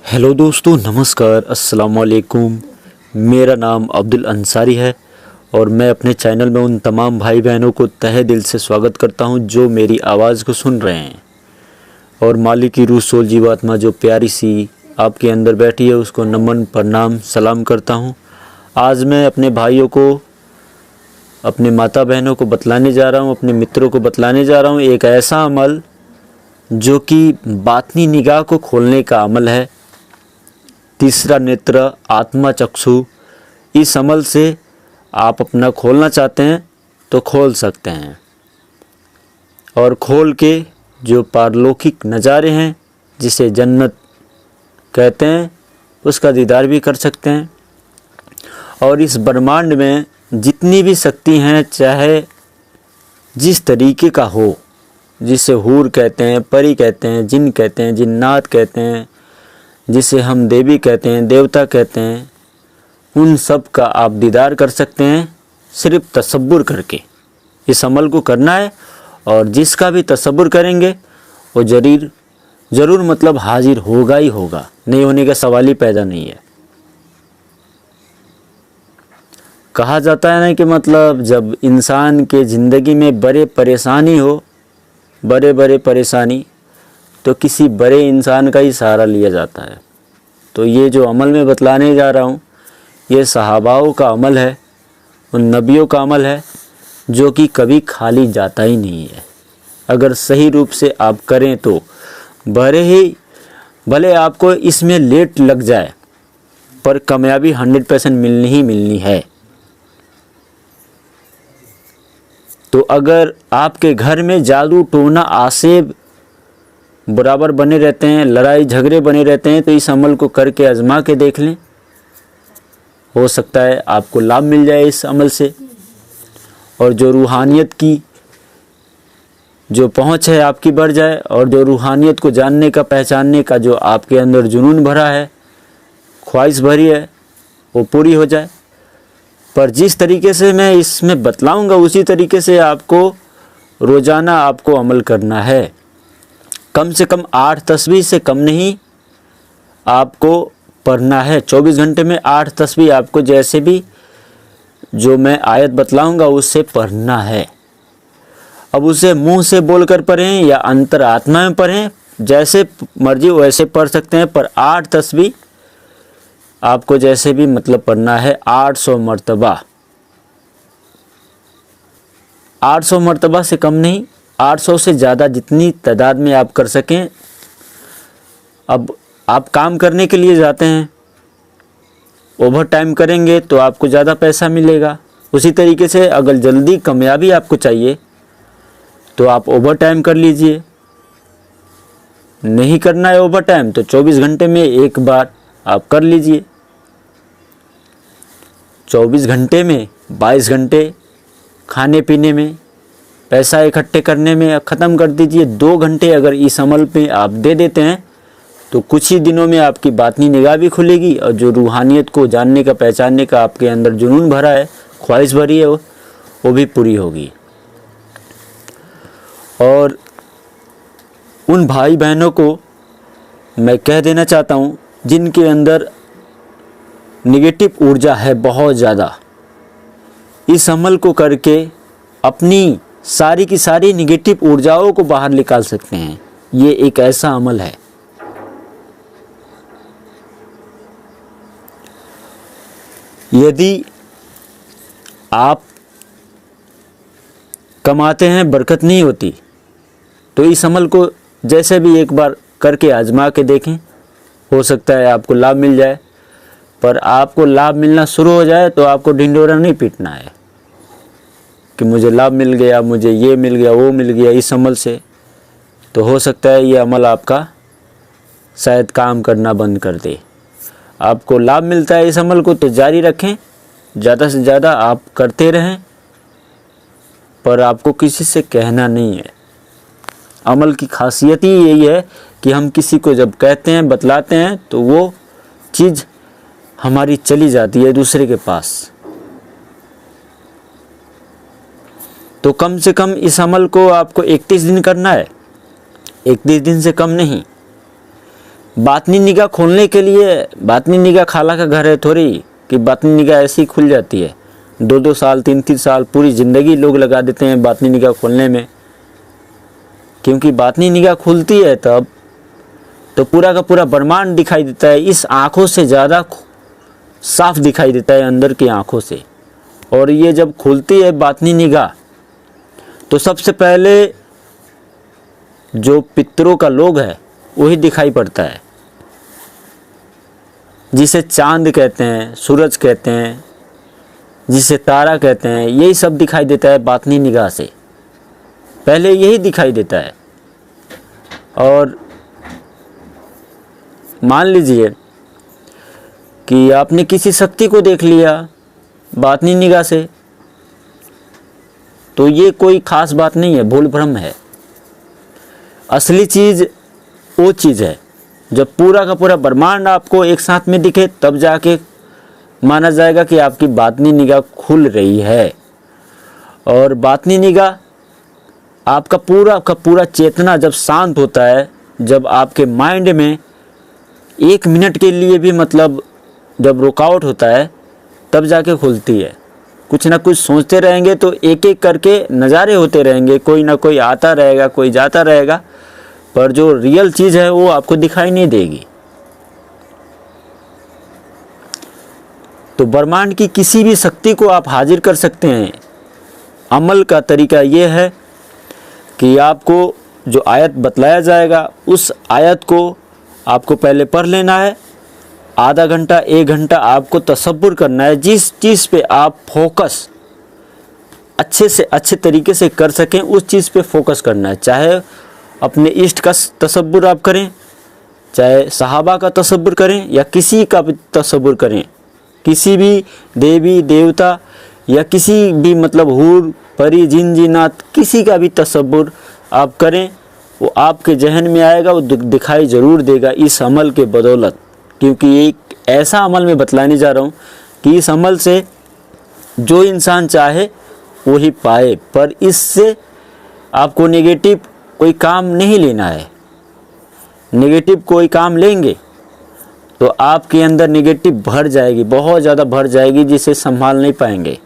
Hello दोस्तों, नमस्कार, अस्सलाम वालेकुम। मेरा नाम अब्दुल अंसारी है और मैं अपने चैनल में उन तमाम भाई बहनों को तहे दिल से स्वागत करता हूं जो मेरी आवाज़ को सुन रहे हैं। और मालिक की रूह सोल जीवात्मा जो प्यारी सी आपके अंदर बैठी है उसको नमन प्रणाम सलाम करता हूं। आज मैं अपने भाइयों को, अपने माता बहनों को बतलाने जा रहा हूं, अपने मित्रों को बतलाने जा रहा हूं एक ऐसा अमल जो कि बातनी निगाह को खोलने का अमल है। तीसरा नेत्र आत्मा चक्षु, इस अमल से आप अपना खोलना चाहते हैं तो खोल सकते हैं और खोल के जो पारलौकिक नज़ारे हैं जिसे जन्नत कहते हैं उसका दीदार भी कर सकते हैं। और इस ब्रह्मांड में जितनी भी शक्ति हैं, चाहे जिस तरीके का हो, जिसे हूर कहते हैं, परी कहते हैं, जिन कहते हैं, जिन्नात कहते हैं, जिसे हम देवी कहते हैं, देवता कहते हैं, उन सब का आप दीदार कर सकते हैं सिर्फ तसब्बुर करके। इस अमल को करना है और जिसका भी तसब्बुर करेंगे वो ज़रूर मतलब हाजिर होगा ही होगा, नहीं होने का सवाल ही पैदा नहीं है। कहा जाता है ना कि मतलब जब इंसान के ज़िंदगी में बड़े परेशानी तो किसी बड़े इंसान का ही सहारा लिया जाता है। तो ये जो अमल मैं बतलाने जा रहा हूँ ये सहाबाओं का अमल है, उन नबियों का अमल है जो कि कभी खाली जाता ही नहीं है। अगर सही रूप से आप करें तो भले आपको इसमें लेट लग जाए पर कामयाबी 100% मिलनी ही मिलनी है। तो अगर आपके घर में जादू टोना आसेब बराबर बने रहते हैं, लड़ाई झगड़े बने रहते हैं, तो इस अमल को करके आजमा के देख लें, हो सकता है आपको लाभ मिल जाए इस अमल से। और जो रूहानियत की जो पहुंच है आपकी बढ़ जाए और जो रूहानियत को जानने का, पहचानने का जो आपके अंदर जुनून भरा है, ख्वाहिश भरी है, वो पूरी हो जाए। पर जिस तरीके से मैं इसमें बतलाऊंगा उसी तरीके से आपको रोज़ाना आपको अमल करना है। कम से कम 8 तस्बीह से कम नहीं आपको पढ़ना है। 24 घंटे में 8 तस्बीह आपको जैसे भी जो मैं आयत बतलाऊंगा उससे पढ़ना है। अब उसे मुंह से बोलकर पढ़ें या अंतर आत्मा में पढ़ें, जैसे मर्जी वैसे पढ़ सकते हैं, पर 8 तस्बीह आपको जैसे भी मतलब पढ़ना है 800 मरतबा। 800 मरतबा से कम नहीं, 800 से ज़्यादा जितनी तादाद में आप कर सकें। अब आप काम करने के लिए जाते हैं, ओवर टाइम करेंगे तो आपको ज़्यादा पैसा मिलेगा। उसी तरीके से अगर जल्दी कामयाबी आपको चाहिए तो आप ओवर टाइम कर लीजिए। नहीं करना है ओवर टाइम तो 24 घंटे में एक बार आप कर लीजिए। 24 घंटे में 22 घंटे खाने पीने में, पैसा इकट्ठे करने में ख़त्म कर दीजिए। 2 घंटे अगर इस अमल पे आप दे देते हैं तो कुछ ही दिनों में आपकी बातनी निगाह भी खुलेगी और जो रूहानियत को जानने का, पहचानने का आपके अंदर जुनून भरा है, ख्वाहिश भरी है, वो भी पूरी होगी। और उन भाई बहनों को मैं कह देना चाहता हूँ जिनके अंदर निगेटिव ऊर्जा है बहुत ज़्यादा, इस अमल को करके अपनी सारी की सारी निगेटिव ऊर्जाओं को बाहर निकाल सकते हैं। ये एक ऐसा अमल है। यदि आप कमाते हैं बरकत नहीं होती तो इस अमल को जैसे भी एक बार करके आजमा के देखें, हो सकता है आपको लाभ मिल जाए। पर आपको लाभ मिलना शुरू हो जाए तो आपको ढिंढोरा नहीं पीटना है कि मुझे लाभ मिल गया, मुझे ये मिल गया, वो मिल गया इस अमल से। तो हो सकता है ये अमल आपका शायद काम करना बंद कर दे। आपको लाभ मिलता है इस अमल को तो जारी रखें, ज़्यादा से ज़्यादा आप करते रहें, पर आपको किसी से कहना नहीं है। अमल की खासियत ही यही है कि हम किसी को जब कहते हैं, बतलाते हैं तो वो चीज़ हमारी चली जाती है दूसरे के पास। तो कम से कम इस अमल को आपको 31 दिन करना है, 31 दिन से कम नहीं। बातनी निगाह खोलने के लिए बातनी निगाह खाला का घर है थोड़ी कि बातनी निगाह ऐसी खुल जाती है। 2-2 साल 3-3 साल पूरी ज़िंदगी लोग लगा देते हैं बातनी निगाह खोलने में, क्योंकि बातनी निगाह खुलती है तब तो पूरा का पूरा ब्रह्मांड दिखाई देता है। इस आँखों से ज़्यादा साफ दिखाई देता है अंदर की आँखों से। और ये जब खुलती है बातनी निगाह तो सबसे पहले जो पितरों का लोग है वही दिखाई पड़ता है, जिसे चांद कहते हैं, सूरज कहते हैं, जिसे तारा कहते हैं, यही सब दिखाई देता है बातनी निगाह से। पहले यही दिखाई देता है। और मान लीजिए कि आपने किसी शक्ति को देख लिया बातनी निगाह से, तो ये कोई खास बात नहीं है, भूल भ्रम है। असली चीज़ वो चीज़ है जब पूरा का पूरा ब्रह्मांड आपको एक साथ में दिखे, तब जाके माना जाएगा कि आपकी बातनी निगाह खुल रही है। और बातनी निगाह आपका पूरा चेतना जब शांत होता है, जब आपके माइंड में 1 मिनट के लिए भी मतलब जब रुकावट होता है, तब जाके खुलती है। कुछ ना कुछ सोचते रहेंगे तो एक एक करके नज़ारे होते रहेंगे, कोई ना कोई आता रहेगा, कोई जाता रहेगा, पर जो रियल चीज़ है वो आपको दिखाई नहीं देगी। तो ब्रह्मांड की किसी भी शक्ति को आप हाजिर कर सकते हैं। अमल का तरीका ये है कि आपको जो आयत बतलाया जाएगा उस आयत को आपको पहले पढ़ लेना है। आधा घंटा 1 घंटा आपको तसब्बुर करना है। जिस चीज़ पे आप फोकस अच्छे से अच्छे तरीके से कर सकें उस चीज़ पे फोकस करना है। चाहे अपने इष्ट का तसब्बुर आप करें, चाहे सहाबा का तसब्बुर करें, या किसी का भी तसब्बुर करें, किसी भी देवी देवता या किसी भी मतलब हूर परी जिन जिन्नात किसी का भी तसब्बुर आप करें, वो आपके जहन में आएगा, वो दिखाई ज़रूर देगा इस अमल के बदौलत। क्योंकि एक ऐसा अमल मैं बतलाने जा रहा हूँ कि इस अमल से जो इंसान चाहे वही पाए, पर इससे आपको नेगेटिव कोई काम नहीं लेना है। नेगेटिव कोई काम लेंगे तो आपके अंदर नेगेटिव भर जाएगी, बहुत ज़्यादा भर जाएगी, जिसे संभाल नहीं पाएंगे।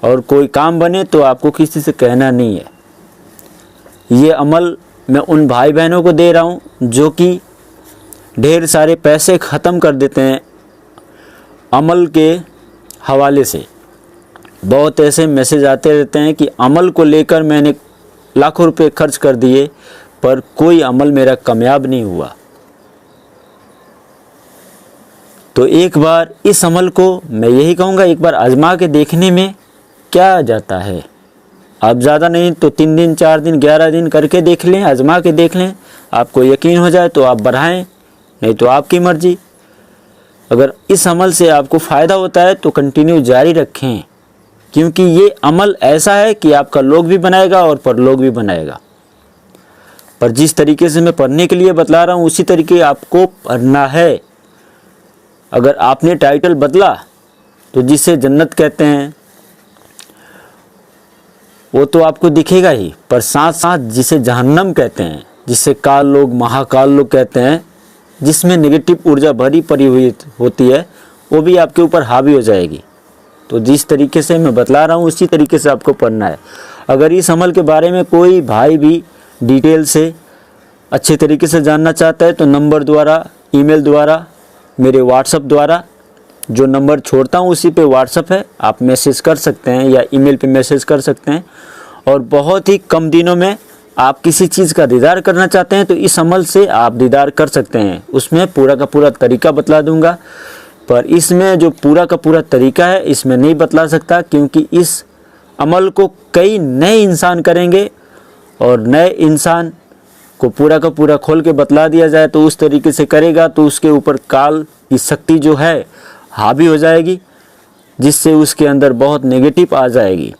और कोई काम बने तो आपको किसी से कहना नहीं है। ये अमल मैं उन भाई बहनों को दे रहा हूँ जो कि ढेर सारे पैसे ख़त्म कर देते हैं अमल के हवाले से। बहुत ऐसे मैसेज आते रहते हैं कि अमल को लेकर मैंने लाखों रुपए खर्च कर दिए पर कोई अमल मेरा कामयाब नहीं हुआ। तो एक बार इस अमल को मैं यही कहूँगा, एक बार आजमा के देखने में क्या जाता है। आप ज़्यादा नहीं तो 3 दिन 4 दिन 11 दिन करके देख लें, आजमा के देख लें। आपको यकीन हो जाए तो आप बढ़ाएं, नहीं तो आपकी मर्जी। अगर इस अमल से आपको फ़ायदा होता है तो कंटिन्यू जारी रखें, क्योंकि ये अमल ऐसा है कि आपका लोग भी बनाएगा और परलोक भी बनाएगा। पर जिस तरीके से मैं पढ़ने के लिए बतला रहा हूँ उसी तरीके आपको पढ़ना है। अगर आपने टाइटल बदला तो जिसे जन्नत कहते हैं वो तो आपको दिखेगा ही, पर साथ साथ जिसे जहन्नम कहते हैं, जिसे काल लोग महाकाल लोग कहते हैं, जिसमें नेगेटिव ऊर्जा भरी पड़ी हुई होती है, वो भी आपके ऊपर हावी हो जाएगी। तो जिस तरीके से मैं बतला रहा हूँ उसी तरीके से आपको पढ़ना है। अगर इस अमल के बारे में कोई भाई भी डिटेल से अच्छे तरीके से जानना चाहता है तो नंबर द्वारा, ईमेल द्वारा, मेरे व्हाट्सएप द्वारा, जो नंबर छोड़ता हूँ उसी पे व्हाट्सएप है, आप मैसेज कर सकते हैं या ईमेल पे मैसेज कर सकते हैं। और बहुत ही कम दिनों में आप किसी चीज़ का दीदार करना चाहते हैं तो इस अमल से आप दीदार कर सकते हैं। उसमें पूरा का पूरा तरीका बतला दूंगा, पर इसमें जो पूरा का पूरा तरीका है इसमें नहीं बतला सकता, क्योंकि इस अमल को कई नए इंसान करेंगे और नए इंसान को पूरा का पूरा खोल के बतला दिया जाए तो उस तरीके से करेगा तो उसके ऊपर काल की शक्ति जो है हावी हो जाएगी, जिससे उसके अंदर बहुत नेगेटिव आ जाएगी।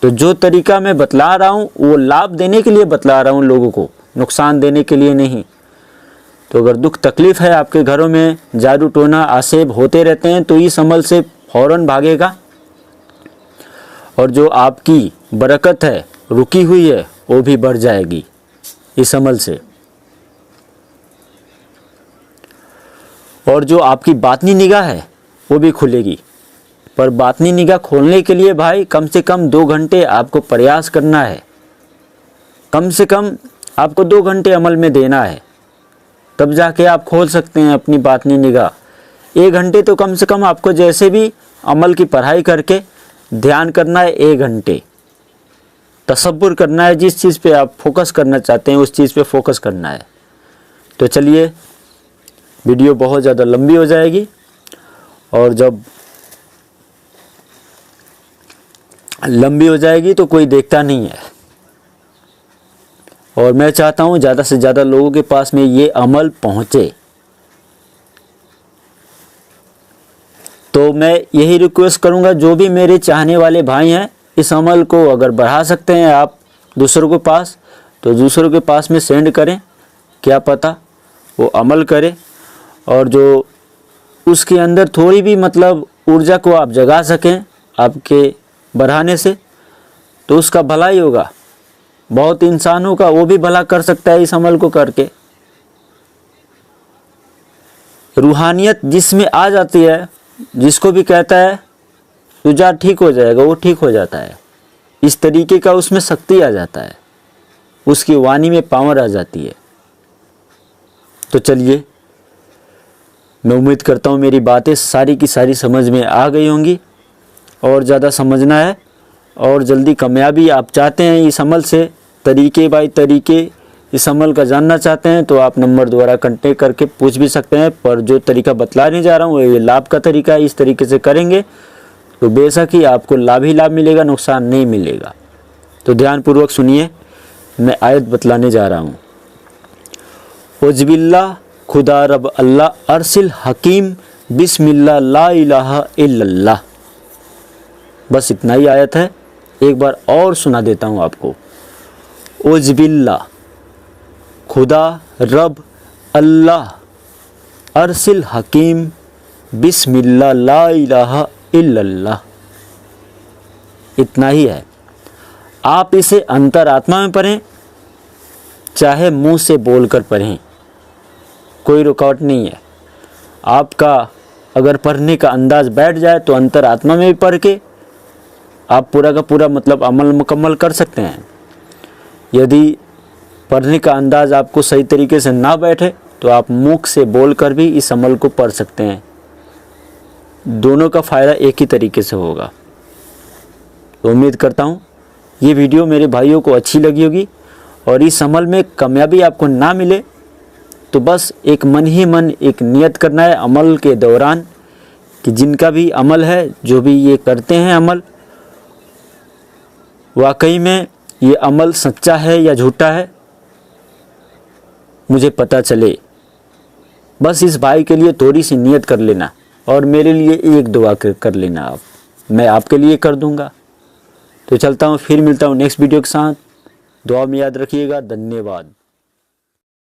तो जो तरीका मैं बतला रहा हूँ वो लाभ देने के लिए बतला रहा हूँ लोगों को, नुकसान देने के लिए नहीं। तो अगर दुख तकलीफ़ है, आपके घरों में जादू टोना आसेब होते रहते हैं, तो इस अमल से फ़ौरन भागेगा और जो आपकी बरकत है रुकी हुई है वो भी बढ़ जाएगी इस अमल से। और जो आपकी बातनी निगाह है वो भी खुलेगी। पर बातनी निगाह खोलने के लिए भाई कम से कम 2 घंटे आपको प्रयास करना है, कम से कम आपको 2 घंटे अमल में देना है, तब जाके आप खोल सकते हैं अपनी बातनी निगाह। 1 घंटे तो कम से कम आपको जैसे भी अमल की पढ़ाई करके ध्यान करना है, 1 घंटे तसब्बुर करना है, जिस चीज़ पे आप फोकस करना चाहते हैं उस चीज़ पे फोकस करना है। तो चलिए, वीडियो बहुत ज़्यादा लंबी हो जाएगी और जब लंबी हो जाएगी तो कोई देखता नहीं है, और मैं चाहता हूँ ज़्यादा से ज़्यादा लोगों के पास में ये अमल पहुँचे। तो मैं यही रिक्वेस्ट करूँगा, जो भी मेरे चाहने वाले भाई हैं, इस अमल को अगर बढ़ा सकते हैं आप दूसरों के पास तो दूसरों के पास में सेंड करें, क्या पता वो अमल करे और जो उसके अंदर थोड़ी भी मतलब ऊर्जा को आप जगा सकें आपके बढ़ाने से, तो उसका भला ही होगा। बहुत इंसानों का वो भी भला कर सकता है इस अमल को करके। रूहानियत जिसमें आ जाती है, जिसको भी कहता है तू जा ठीक हो जाएगा, वो ठीक हो जाता है। इस तरीके का उसमें शक्ति आ जाता है, उसकी वाणी में पावर आ जाती है। तो चलिए, मैं उम्मीद करता हूँ मेरी बातें सारी की सारी समझ में आ गई होंगी। और ज़्यादा समझना है और जल्दी कामयाबी आप चाहते हैं इस अमल से, तरीके बाय तरीके इस अमल का जानना चाहते हैं, तो आप नंबर द्वारा कांटेक्ट करके पूछ भी सकते हैं। पर जो तरीका बतलाने जा रहा हूँ ये लाभ का तरीका है। इस तरीके से करेंगे तो बेशक ही आपको लाभ ही लाभ मिलेगा, नुकसान नहीं मिलेगा। तो ध्यानपूर्वक सुनिए, मैं आयत बतलाने जा रहा हूँ। उज़बिल्लाह खुदा रब अल्लाह अरसिल हकीम बिस्मिल्लाह ला इलाहा इल्लल्लाह। बस इतना ही आयत है। एक बार और सुना देता हूँ आपको। उज़बिल्लाह खुदा रब अल्लाह अरसिल हकीम बिस्मिल्लाह ला इलाहा इल्लल्लाह। इतना ही है। आप इसे अंतरात्मा में पढ़ें, चाहे मुंह से बोलकर पढ़ें, कोई रुकावट नहीं है। आपका अगर पढ़ने का अंदाज बैठ जाए तो अंतरात्मा में भी पढ़ के आप पूरा का पूरा मतलब अमल मुकम्मल कर सकते हैं। यदि पढ़ने का अंदाज आपको सही तरीके से ना बैठे तो आप मुख से बोलकर भी इस अमल को पढ़ सकते हैं। दोनों का फ़ायदा एक ही तरीके से होगा। तो उम्मीद करता हूँ ये वीडियो मेरे भाइयों को अच्छी लगी होगी। और इस अमल में कामयाबी आपको ना मिले तो बस एक मन ही मन एक नियत करना है अमल के दौरान कि जिनका भी अमल है, जो भी ये करते हैं अमल, वाकई में ये अमल सच्चा है या झूठा है मुझे पता चले। बस इस भाई के लिए थोड़ी सी नियत कर लेना और मेरे लिए एक दुआ कर लेना आप, मैं आपके लिए कर दूंगा। तो चलता हूँ, फिर मिलता हूँ नेक्स्ट वीडियो के साथ। दुआ में याद रखिएगा। धन्यवाद।